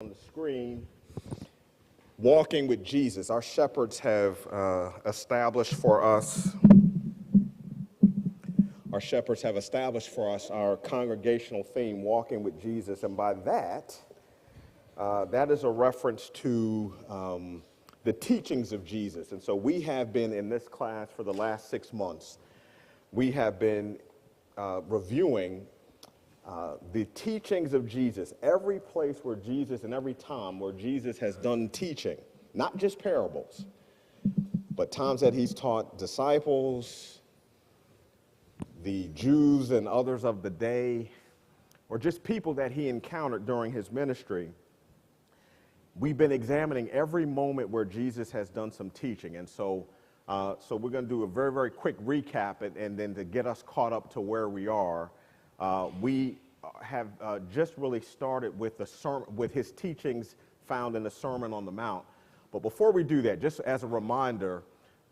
On the screen, walking with Jesus. Our shepherds have established for us our congregational theme, walking with Jesus, and by that, that is a reference to the teachings of Jesus. And so we have been in this class for the last 6 months. We have been reviewing the teachings of Jesus, every place where Jesus and every time where Jesus has done teaching, not just parables, but times that he's taught disciples, the Jews and others of the day, or just people that he encountered during his ministry. We've been examining every moment where Jesus has done some teaching. And so we're going to do a very, very quick recap, and then to get us caught up to where we are. We have just really started with with his teachings found in the Sermon on the Mount. But before we do that, just as a reminder,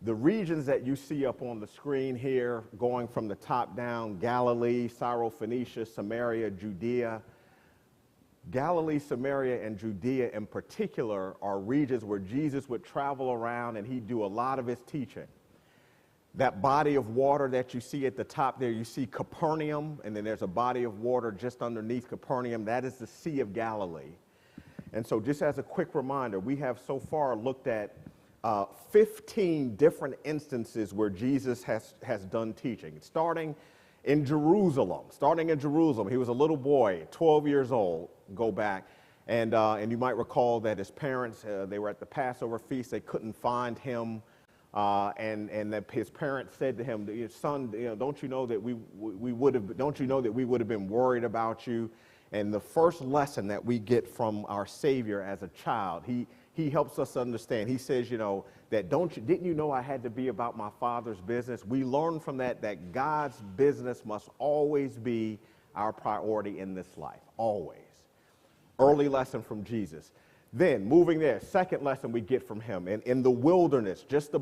the regions that you see up on the screen here, going from the top down, Galilee, Syrophoenicia, Samaria, Judea. Galilee, Samaria, and Judea in particular are regions where Jesus would travel around and he'd do a lot of his teaching. That body of water that you see at the top there, you see Capernaum, and then there's a body of water just underneath Capernaum. That is the Sea of Galilee. And so just as a quick reminder, we have so far looked at 15 different instances where Jesus has done teaching, starting in Jerusalem. He was a little boy, 12 years old, go back. And you might recall that his parents, they were at the Passover feast, they couldn't find him. And that his parents said to him, "Son, don't you know that we would have been worried about you?" And the first lesson that we get from our Savior as a child, he helps us understand. He says, that didn't you know I had to be about my Father's business? We learn from that God's business must always be our priority in this life, always. Early lesson from Jesus. Then, moving there, second lesson we get from him, in the wilderness, just